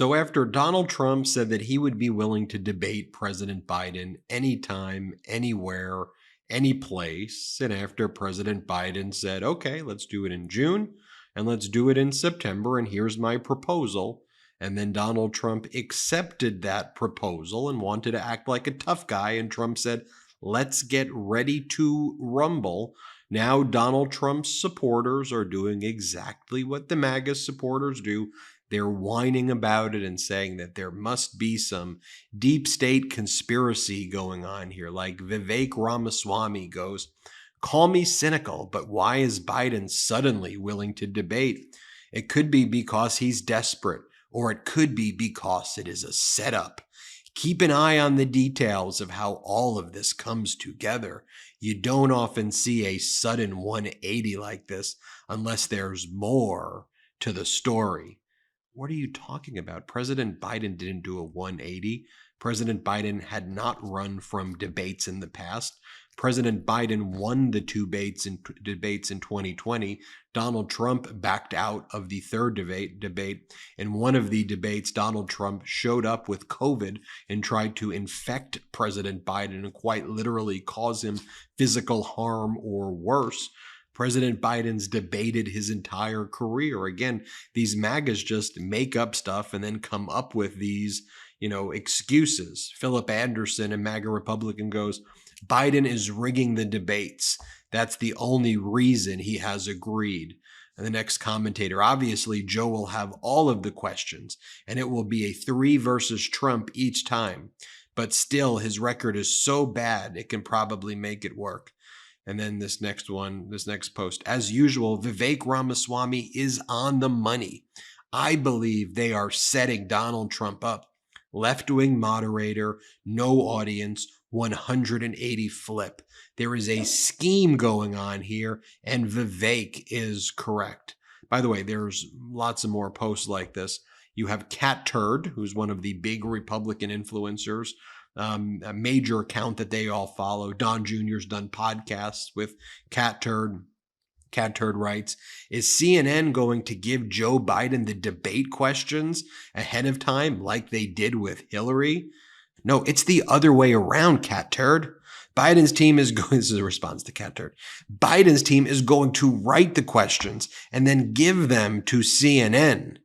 So after Donald Trump said that he would be willing to debate President Biden anytime, anywhere, any place, and after President Biden said, okay, let's do it in June and let's do it in September, and here's my proposal. And then Donald Trump accepted that proposal and wanted to act like a tough guy. And Trump said, let's get ready to rumble. Now Donald Trump's supporters are doing exactly what the MAGA supporters do. They're whining about it and saying that there must be some deep state conspiracy going on here. Like Vivek Ramaswamy goes, call me cynical, but why is Biden suddenly willing to debate? It could be because he's desperate, or it could be because it is a setup. Keep an eye on the details of how all of this comes together. You don't often see a sudden 180 like this unless there's more to the story. What are you talking about? President Biden didn't do a 180. President Biden had not run from debates in the past. President Biden won the two debates in 2020. Donald Trump backed out of the third debate. In one of the debates, Donald Trump showed up with COVID and tried to infect President Biden and quite literally cause him physical harm or worse. President Biden's debated his entire career. Again, these MAGAs just make up stuff and then come up with these, excuses. Philip Anderson, a MAGA Republican, goes, Biden is rigging the debates. That's the only reason he has agreed. And the next commentator, obviously, Joe will have all of the questions, and it will be a 3 versus Trump each time. But still, his record is so bad, it can probably make it work. And then this next post, as usual, Vivek Ramaswamy is on the money. I believe they are setting Donald Trump up. Left-wing moderator, no audience, 180 flip. There is a scheme going on here, and Vivek is correct. By the way, there's lots of more posts like this. You have Cat Turd, who's one of the big Republican influencers, a major account that they all follow. Don Jr.'s done podcasts with Cat Turd. Cat Turd writes, is CNN going to give Joe Biden the debate questions ahead of time like they did with Hillary? No, it's the other way around, Cat Turd. Biden's team is going, this is a response to Cat Turd. Biden's team is going to write the questions and then give them to CNN.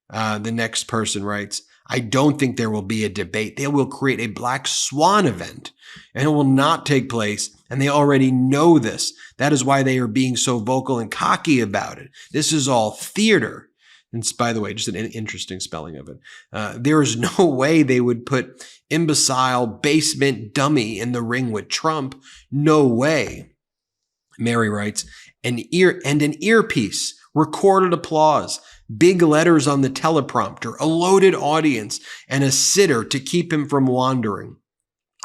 The next person writes, I don't think there will be a debate. They will create a black swan event and it will not take place. And they already know this. That is why they are being so vocal and cocky about it. This is all theater. And by the way, just an interesting spelling of it. There is no way they would put imbecile basement dummy in the ring with Trump. No way. Mary writes, an earpiece, recorded applause, big letters on the teleprompter, a loaded audience, and a sitter to keep him from wandering.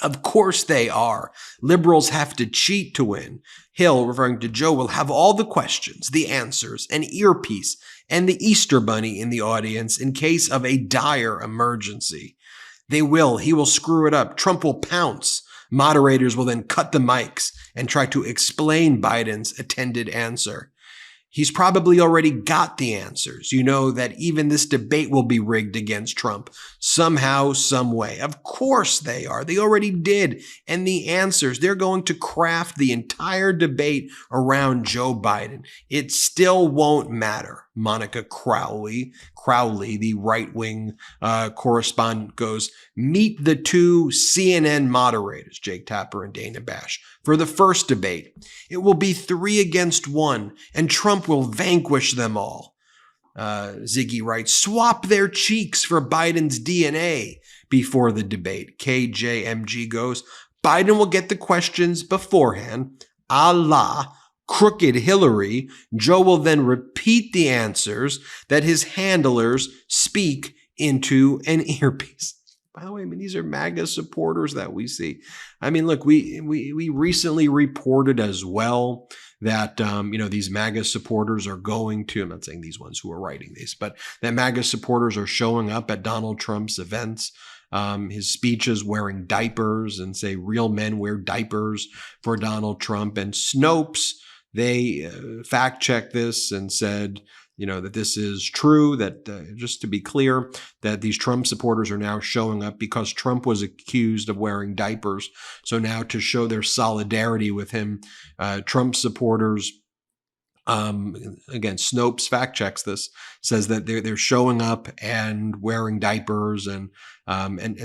Of course they are. Liberals have to cheat to win. Hill, referring to Joe, will have all the questions, the answers, an earpiece, and the Easter Bunny in the audience in case of a dire emergency. He will screw it up. Trump will pounce. Moderators will then cut the mics and try to explain Biden's attended answer. He's probably already got the answers. You know that even this debate will be rigged against Trump somehow, some way. Of course they are. They already did. And the answers, they're going to craft the entire debate around Joe Biden. It still won't matter. Monica Crowley, the right-wing correspondent, goes, meet the two CNN moderators, Jake Tapper and Dana Bash, for the first debate. It will be 3 against 1, and Trump will vanquish them all. Ziggy writes, swap their cheeks for Biden's DNA before the debate. KJMG goes, Biden will get the questions beforehand, a la crooked Hillary. Joe will then repeat the answers that his handlers speak into an earpiece. By the way, these are MAGA supporters that we see. Look, we recently reported as well that, these MAGA supporters are going to, I'm not saying these ones who are writing these, but that MAGA supporters are showing up at Donald Trump's events. His speeches wearing diapers and say real men wear diapers for Donald Trump. And Snopes, they fact checked this and said that this is true, that just to be clear, that these Trump supporters are now showing up because Trump was accused of wearing diapers. So now to show their solidarity with him, Trump supporters, again, Snopes fact checks this, says that they're showing up and wearing diapers and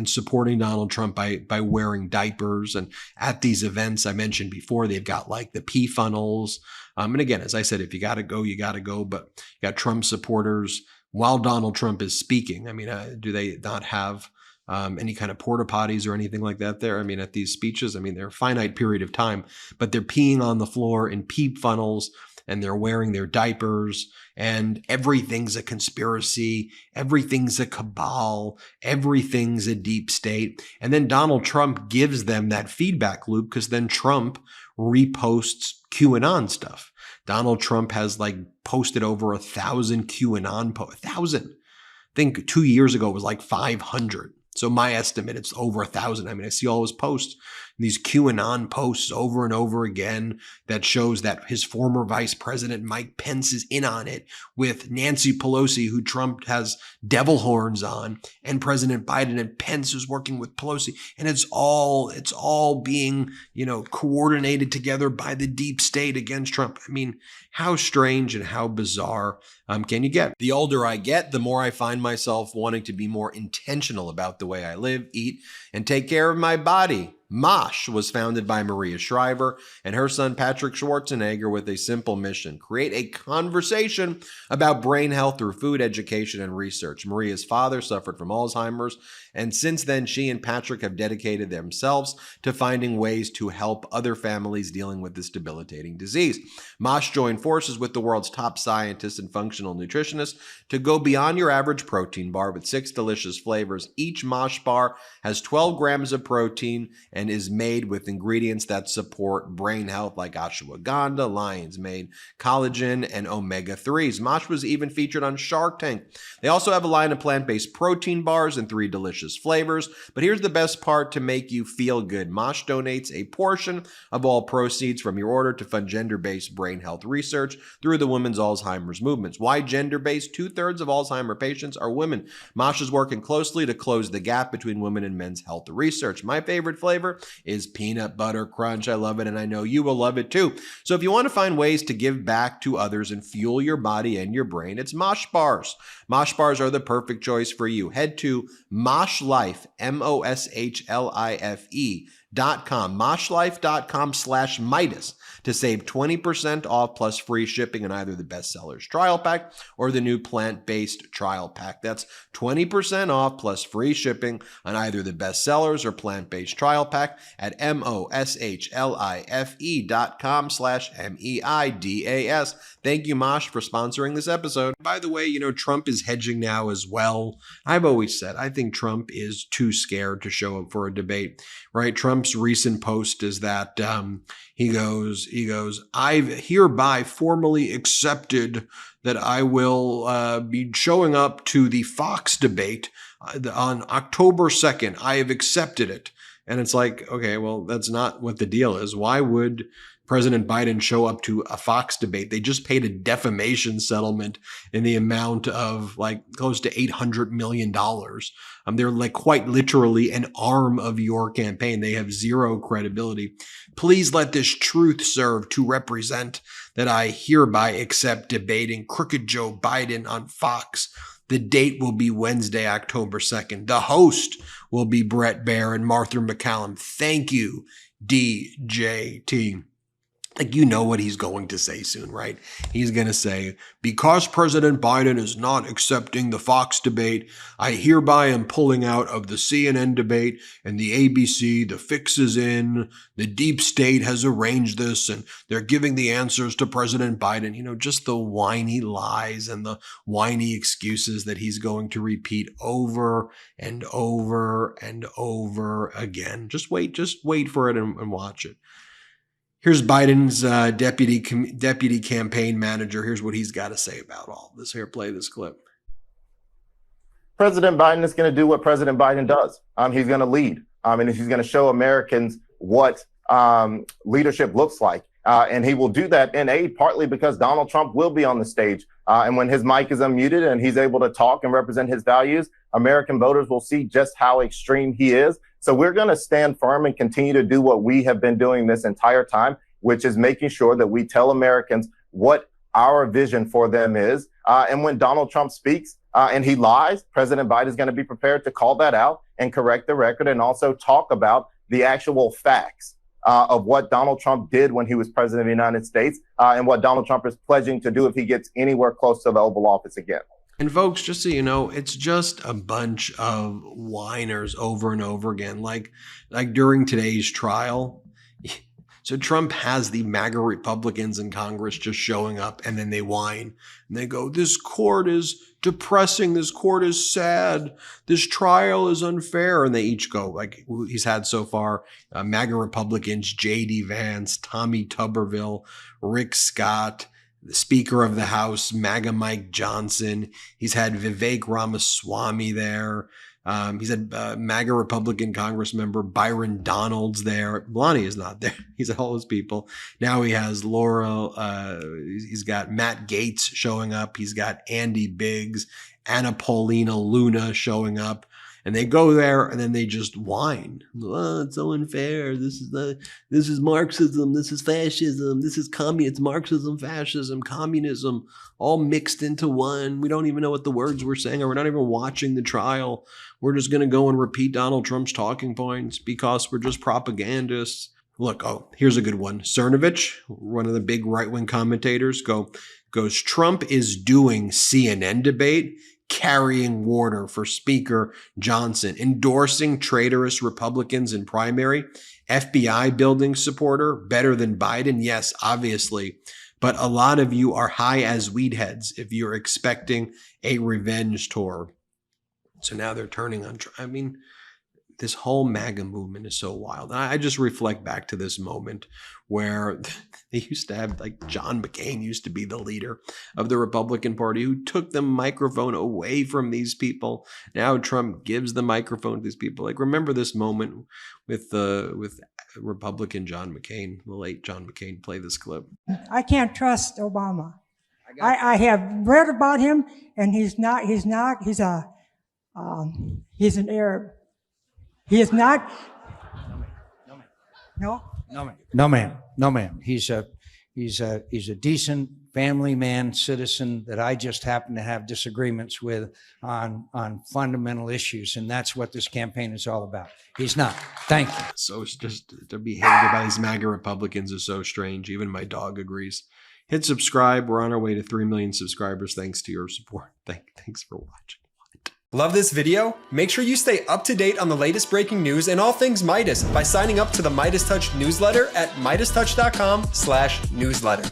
supporting Donald Trump by wearing diapers. And at these events I mentioned before, they've got like the pee funnels. And again, as I said, if you got to go, you got to go. But you got Trump supporters while Donald Trump is speaking. I mean, do they not have any kind of porta potties or anything like that there? I mean, at these speeches, I mean, they're a finite period of time, but they're peeing on the floor in pee funnels, and they're wearing their diapers, and everything's a conspiracy, everything's a cabal, everything's a deep state. And then Donald Trump gives them that feedback loop, because then Trump reposts QAnon stuff. Donald Trump has like posted over 1,000 QAnon posts. 1,000. I think 2 years ago it was like 500. So my estimate, it's over 1,000. I mean, I see all his posts, these QAnon posts over and over again, that shows that his former vice president, Mike Pence, is in on it with Nancy Pelosi, who Trump has devil horns on, and President Biden, and Pence is working with Pelosi. And it's all being, coordinated together by the deep state against Trump. I mean, how strange and how bizarre can you get? The older I get, the more I find myself wanting to be more intentional about the way I live, eat, and take care of my body. MOSH was founded by Maria Shriver and her son Patrick Schwarzenegger with a simple mission: create a conversation about brain health through food education and research. Maria's father suffered from Alzheimer's, and since then she and Patrick have dedicated themselves to finding ways to help other families dealing with this debilitating disease. MOSH joined forces with the world's top scientists and functional nutritionists to go beyond your average protein bar with 6 delicious flavors. Each MOSH bar has 12 grams of protein and is made with ingredients that support brain health like ashwagandha, lion's mane, collagen, and omega-3s. MOSH was even featured on Shark Tank. They also have a line of plant-based protein bars in 3 delicious flavors. But here's the best part to make you feel good. MOSH donates a portion of all proceeds from your order to fund gender-based brain health research through the Women's Alzheimer's Movement. Why gender-based? 2/3 of Alzheimer patients are women. MOSH is working closely to close the gap between women and men's health research. My favorite flavor is peanut butter crunch. I love it, and I know you will love it too. So if you want to find ways to give back to others and fuel your body and your brain, it's MOSH bars. MOSH bars are the perfect choice for you. Head to MOSHLIFE, MOSHLIFE.com, moshlife.com/Meidas to save 20% off plus free shipping on either the bestsellers trial pack or the new plant-based trial pack. That's 20% off plus free shipping on either the bestsellers or plant-based trial pack at MOSHLIFE.com/MEIDAS. Thank you, MOSH, for sponsoring this episode. By the way, Trump is hedging now as well. I've always said, I think Trump is too scared to show up for a debate, right? Trump's recent post is that he goes, I've hereby formally accepted that I will be showing up to the Fox debate on October 2nd. I have accepted it. And it's like, okay, well, that's not what the deal is. Why would President Biden show up to a Fox debate? They just paid a defamation settlement in the amount of like close to $800 million. They're like quite literally an arm of your campaign. They have zero credibility. Please let this truth serve to represent that I hereby accept debating crooked Joe Biden on Fox. The date will be Wednesday, October 2nd. The host will be Brett Baer and Martha McCallum. Thank you, DJT. Like, what he's going to say soon, right? He's going to say, because President Biden is not accepting the Fox debate, I hereby am pulling out of the CNN debate and the ABC. The fix is in. The deep state has arranged this, and they're giving the answers to President Biden. Just the whiny lies and the whiny excuses that he's going to repeat over and over and over again. Just wait for it and watch it. Here's Biden's deputy campaign manager. Here's what he's got to say about all this. Here, play this clip. President Biden is going to do what President Biden does. He's going to lead. And he's going to show Americans what leadership looks like. And he will do that in aid partly because Donald Trump will be on the stage. And when his mic is unmuted and he's able to talk and represent his values, American voters will see just how extreme he is. So we're going to stand firm and continue to do what we have been doing this entire time, which is making sure that we tell Americans what our vision for them is. And when Donald Trump speaks and he lies, President Biden is going to be prepared to call that out and correct the record and also talk about the actual facts of what Donald Trump did when he was president of the United States and what Donald Trump is pledging to do if he gets anywhere close to the Oval Office again. And folks, just so you know, it's just a bunch of whiners over and over again, like during today's trial. So Trump has the MAGA Republicans in Congress just showing up, and then they whine and they go, "This court is depressing. This court is sad. This trial is unfair." And they each go, like he's had so far, MAGA Republicans, J.D. Vance, Tommy Tuberville, Rick Scott, the Speaker of the House, MAGA Mike Johnson. He's had Vivek Ramaswamy there. He's had MAGA Republican Congress member Byron Donalds there. Lonnie is not there. He's had all those people. Now he has Laura. He's got Matt Gaetz showing up. He's got Andy Biggs, Anna Paulina Luna showing up. And they go there and then they just whine. "Oh, it's so unfair. This is Marxism. This is fascism. This is it's Marxism, fascism, communism, all mixed into one. We don't even know what the words we're saying, or we're not even watching the trial. We're just going to go and repeat Donald Trump's talking points because we're just propagandists." Look, here's a good one. Cernovich, one of the big right-wing commentators, goes, "Trump is doing CNN debate, carrying Warner for Speaker Johnson, endorsing traitorous Republicans in primary, FBI building supporter, better than Biden." Yes, obviously. But a lot of you are high as weed heads if you're expecting a revenge tour. So now they're turning on Trump. I mean, this whole MAGA movement is so wild. And I just reflect back to this moment where they used to have, like, John McCain used to be the leader of the Republican Party who took the microphone away from these people. Now Trump gives the microphone to these people. Like, remember this moment with Republican John McCain, the late John McCain. Play this clip. "I can't trust Obama. I have read about him, and he's an Arab. He is not." No? No, ma'am. He's a decent family man, citizen that I just happen to have disagreements with on fundamental issues, and that's what this campaign is all about. He's not. Thank you. So it's just to be hated by these MAGA Republicans is so strange. Even my dog agrees. Hit subscribe. We're on our way to 3 million subscribers thanks to your support. Thanks for watching. Love this video? Make sure you stay up to date on the latest breaking news and all things Midas by signing up to the MeidasTouch newsletter at MeidasTouch.com/newsletter.